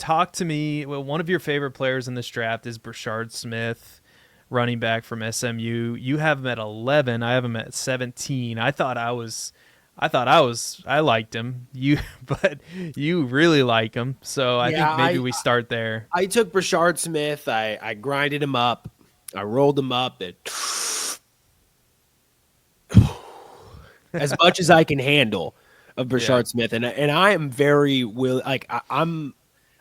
talk to me. Well, one of your favorite players in this draft is Brashard Smith, running back from SMU. You have him at 11. I have him at 17. I liked him. But you really like him. So I Yeah, think maybe we start there. I took Brashard Smith. I grinded him up. I rolled him up and as much as I can handle of Yeah. Brashard Smith, and I am very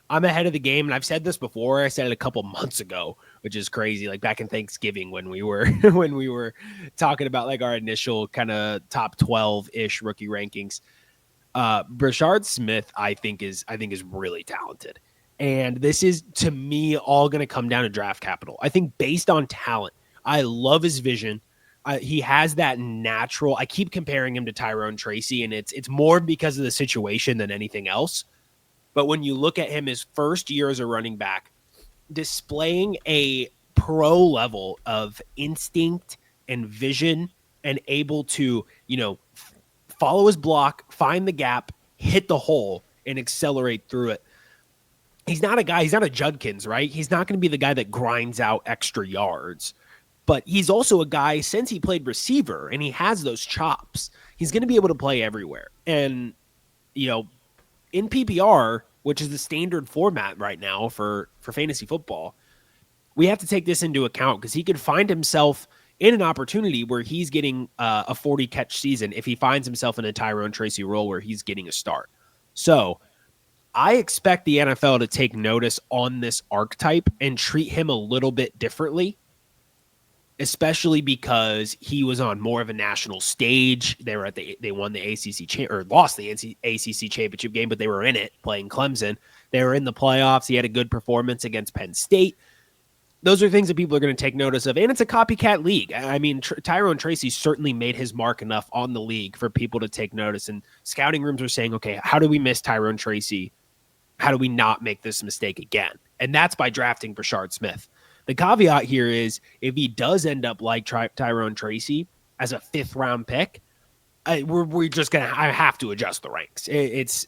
I'm ahead of the game, and I've said this before. I said it a couple months ago, which is crazy. Like back in Thanksgiving when we were when we were talking about like our initial kind of top 12-ish rookie rankings. Brashard Smith, I think is really talented, and this is to me all going to come down to draft capital. I think based on talent, I love his vision. He has that natural. I keep comparing him to Tyrone Tracy, and it's more because of the situation than anything else. But when you look at him his first year as a running back, displaying a pro level of instinct and vision and able to, follow his block, find the gap, hit the hole, and accelerate through it. He's not a Judkins, right? He's not going to be the guy that grinds out extra yards. But he's also a guy, since he played receiver and he has those chops, he's going to be able to play everywhere. And, in PPR, which is the standard format right now for fantasy football, we have to take this into account because he could find himself in an opportunity where he's getting a 40 catch season if he finds himself in a Tyrone Tracy role where he's getting a start. So I expect the NFL to take notice on this archetype and treat him a little bit differently, especially because he was on more of a national stage. They won the ACC or lost the ACC championship game, but they were in it playing Clemson. They were in the playoffs. He had a good performance against Penn State. Those are things that people are going to take notice of, and it's a copycat league. I mean, Tyrone Tracy certainly made his mark enough on the league for people to take notice, and scouting rooms are saying, okay, how do we miss Tyrone Tracy? How do we not make this mistake again? And that's by drafting Brashard Smith. The caveat here is if he does end up like Tyrone Tracy as a 5th-round pick, we're just going to have to adjust the ranks. It's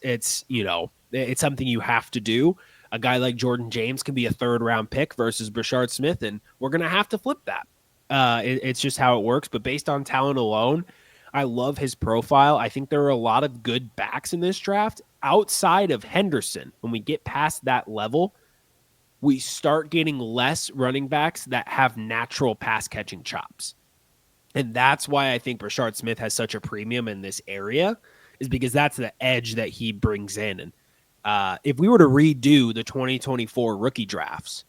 something you have to do. A guy like Jordan James can be a 3rd-round pick versus Brashard Smith, and we're going to have to flip that. It's just how it works. But based on talent alone, I love his profile. I think there are a lot of good backs in this draft outside of Henderson. When we get past that level, we start getting less running backs that have natural pass-catching chops. And that's why I think Brashard Smith has such a premium in this area, is because that's the edge that he brings in. And if we were to redo the 2024 rookie drafts,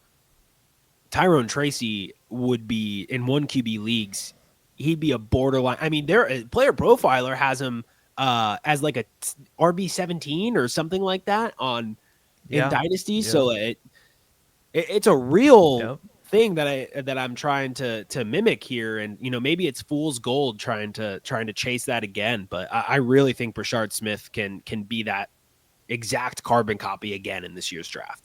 Tyrone Tracy would be in 1 QB leagues. He'd be a borderline. I mean, their player profiler has him as like a RB17 or something like that in Dynasty. Yeah. So it's a real Yep. thing that I'm trying to mimic here, and maybe it's fool's gold trying to chase that again. But I really think Brashard Smith can be that exact carbon copy again in this year's draft.